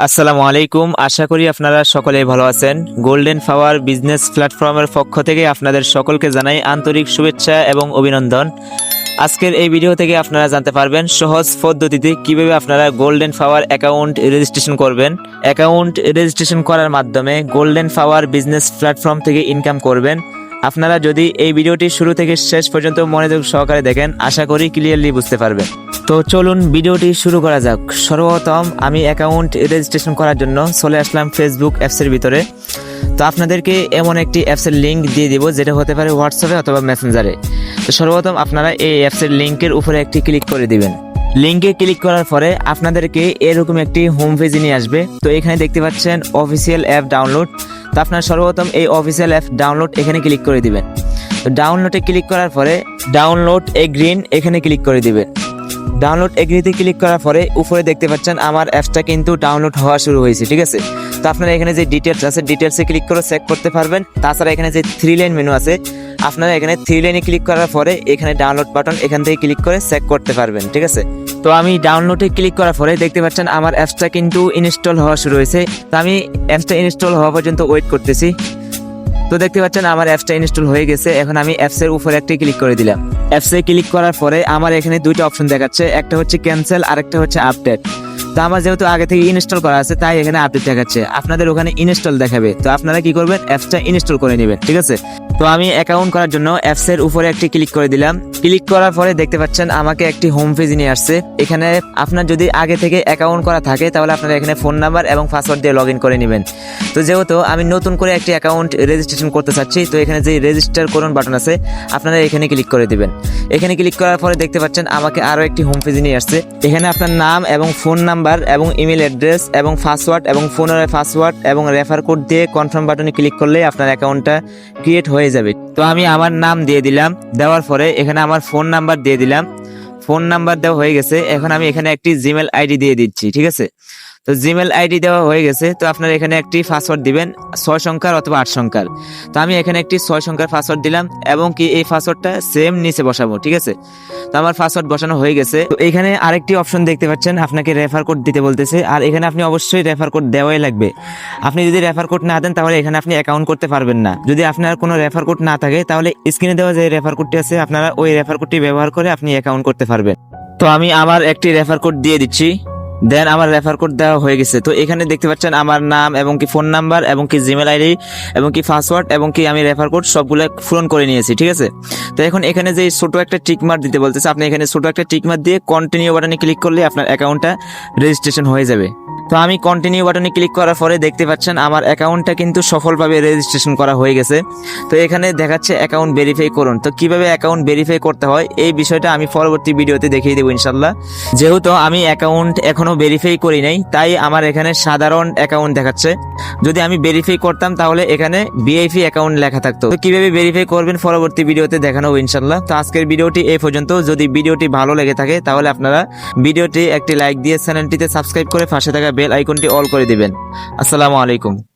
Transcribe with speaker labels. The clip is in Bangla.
Speaker 1: আসসালামু আলাইকুম। আশা করি আপনারা সকলেই ভালো আছেন। গোল্ডেন ফ্লাওয়ার বিজনেস প্ল্যাটফর্মের পক্ষ থেকে আপনাদের সকলকে জানাই আন্তরিক শুভেচ্ছা এবং অভিনন্দন। আজকের এই ভিডিও থেকে আপনারা জানতে পারবেন সহজ পদ্ধতিতে কিভাবে আপনারা গোল্ডেন ফ্লাওয়ার অ্যাকাউন্ট রেজিস্ট্রেশন করবেন। অ্যাকাউন্ট রেজিস্ট্রেশন করার মাধ্যমে গোল্ডেন ফ্লাওয়ার বিজনেস প্ল্যাটফর্ম থেকে ইনকাম করবেন। আপনারা যদি এই ভিডিওটি শুরু থেকে শেষ পর্যন্ত মনোযোগ সহকারে দেখেন, আশা করি ক্লিয়ারলি বুঝতে পারবেন। তো চলুন ভিডিওটি শুরু করা যাক। সর্বপ্রথম আমি অ্যাকাউন্ট রেজিস্ট্রেশন করার জন্য চলে আসলাম ফেসবুক অ্যাপসের ভিতরে। তো আপনাদেরকে এমন একটি অ্যাপসের লিঙ্ক দিয়ে দিব, যেটা হতে পারে হোয়াটসঅ্যাপে অথবা মেসেঞ্জারে। তো সর্বপ্রথম আপনারা এই অ্যাপসের লিঙ্কের উপরে একটি ক্লিক করে দিবেন। লিঙ্কে ক্লিক করার পরে আপনাদেরকে এরকম একটি হোম পেজে নিয়ে আসবে। তো এখানে দেখতে পাচ্ছেন অফিসিয়াল অ্যাপ ডাউনলোড। তো আপনার সর্বপ্রথম এই অফিসিয়াল অ্যাপ ডাউনলোড এখানে ক্লিক করে দিবেন। তো ডাউনলোডে ক্লিক করার পরে ডাউনলোড এগ্রিন এখানে ক্লিক করে দিবেন। ডাউনলোড এগ্রিতে ক্লিক করার পরে উপরে দেখতে পাচ্ছেন আমার অ্যাপসটা কিন্তু ডাউনলোড হওয়া শুরু হয়েছে, ঠিক আছে। তো আপনারা এখানে যে ডিটেলস আছে ডিটেলসে ক্লিক করে চেক করতে পারবেন। তাছাড়া এখানে যে 3 লাইন মেনু আছে, আপনারা এখানে 3 লাইনে ক্লিক করার পরে এখানে ডাউনলোড বাটন এখান থেকে ক্লিক করে চেক করতে পারবেন, ঠিক আছে। তো আমি ডাউনলোডে ক্লিক করার পরে দেখতে পাচ্ছেন আমার অ্যাপসটা কিন্তু ইনস্টল হওয়া শুরু হয়েছে। তো আমি অ্যাপসটা ইনস্টল হওয়া পর্যন্ত ওয়েট করতেছি। তো দেখতে পাচ্ছেন আমার অ্যাপসটা ইনস্টল হয়ে গেছে। এখন আমি অ্যাপসের উপরে একটি ক্লিক করে দিলাম। অ্যাপসে ক্লিক করার পরে আমার এখানে দুইটা অপশন দেখাচ্ছে, একটা হচ্ছে ক্যান্সেল আর একটা হচ্ছে আপডেট। তো আমার যেহেতু আগে থেকে ইনস্টল করা আছে তাই এখানে আপডেট দেখাচ্ছে, আপনাদের ওখানে ইনস্টল দেখাবে। তো আপনারা কি করবেন, অ্যাপসটা ইনস্টল করে নেবেন, ঠিক আছে। তো আমি অ্যাকাউন্ট করার জন্য অ্যাপসের উপরে একটি ক্লিক করে দিলাম। ক্লিক করার পরে দেখতে পাচ্ছেন আমাকে একটি হোম পেজ নিয়ে আসছে। এখানে আপনার যদি আগে থেকে অ্যাকাউন্ট করা থাকে তাহলে আপনারা এখানে ফোন নাম্বার এবং পাসওয়ার্ড দিয়ে লগ ইন করে নেবেন। তো যেহেতু আমি নতুন করে একটি অ্যাকাউন্ট রেজিস্ট্রেশন করতে চাচ্ছি, তো এখানে যে রেজিস্টার করুন বাটন আছে আপনারা এখানে ক্লিক করে দিবেন। এখানে ক্লিক করার পরে দেখতে পাচ্ছেন আমাকে আরও একটি হোম পেজ নিয়ে আসছে। এখানে আপনার নাম এবং ফোন নাম্বার এবং ইমেল অ্যাড্রেস এবং পাসওয়ার্ড এবং ফোনের পাসওয়ার্ড এবং রেফার কোড দিয়ে কনফার্ম বাটনে ক্লিক করলেই আপনার অ্যাকাউন্টটা ক্রিয়েট হয়ে যাবে। তো আমি আমার নাম দিয়ে দিলাম, দেওয়ার পরে এখানে আমার ফোন নাম্বার দিয়ে দিলাম। ফোন নাম্বার দেওয়া হয়ে গেছে। এখন আমি এখানে একটি জিমেল আইডি দিয়ে দিচ্ছি, ঠিক আছে। তো জিমেল আইডি দেওয়া হয়ে গেছে। তো আপনারা এখানে একটি পাসওয়ার্ড দিবেন 6 সংখ্যার অথবা 8 সংখ্যার। তো আমি এখানে একটি 6 সংখ্যার পাসওয়ার্ড দিলাম এবং কি এই পাসওয়ার্ডটা সেম নিচে বসাবো, ঠিক আছে। তো আমার পাসওয়ার্ড বসানো হয়ে গেছে। তো এখানে আরেকটি অপশন দেখতে পাচ্ছেন, আপনাকে রেফার কোড দিতে বলতেছে। আর এখানে আপনি অবশ্যই রেফার কোড দেওয়াই লাগবে। আপনি যদি রেফার কোড না দেন তাহলে এখানে আপনি অ্যাকাউন্ট করতে পারবেন না। যদি আপনার কোনো রেফার কোড না থাকে তাহলে স্ক্রিনে দেওয়া যে রেফার কোডটি আছে আপনারা ওই রেফার কোডটি ব্যবহার করে আপনি অ্যাকাউন্ট করতে পারবেন। তো আমি আমার একটি রেফার কোড দিয়ে দিচ্ছি। দেন আমার রেফার কোড দেওয়া হয়ে গেছে। তো এখানে দেখতে পাচ্ছেন আমার নাম এবং কি ফোন নাম্বার এবং কি জিমেল আইডি এবং কি পাসওয়ার্ড এবং কি আমি রেফার কোড সবগুলো পূরণ করে নিয়েছি, ঠিক আছে। তো এখন এখানে যে ছোট একটা টিক মার্ক দিতে বলতেছে, আপনি এখানে ছোট একটা টিক মার্ক দিয়ে কন্টিনিউ বাটনে ক্লিক করলে আপনার অ্যাকাউন্টটা রেজিস্ট্রেশন হয়ে যাবে। তো আমি কন্টিনিউ বাটনে ক্লিক করার পরে দেখতে পাচ্ছেন আমার অ্যাকাউন্টটা কিন্তু সফলভাবে রেজিস্ট্রেশন করা হয়ে গেছে। তো এখানে দেখাচ্ছে অ্যাকাউন্ট ভেরিফাই করুন। তো কিভাবে অ্যাকাউন্ট ভেরিফাই করতে হয় এই বিষয়টা আমি পরবর্তী ভিডিওতে দেখিয়ে দেবো ইনশাল্লাহ। যেহেতু আমি অ্যাকাউন্ট এখনো ভেরিফাই করি নাই তাই আমার এখানে সাধারণ অ্যাকাউন্ট দেখাচ্ছে। যদি আমি ভেরিফাই করতাম তাহলে এখানে ভিআইপি অ্যাকাউন্ট লেখা থাকতো। তো কিভাবে ভেরিফাই করবেন পরবর্তী ভিডিওতে দেখানো হবে ইনশাল্লাহ। তো আজকের ভিডিওটি এই পর্যন্ত। যদি ভিডিওটি ভালো লেগে থাকে তাহলে আপনারা ভিডিওটি একটি লাইক দিয়ে চ্যানেলটিতে সাবস্ক্রাইব করে পাশে থাকা বেল আইকনটি অল করে দিবেন। আসসালামু আলাইকুম।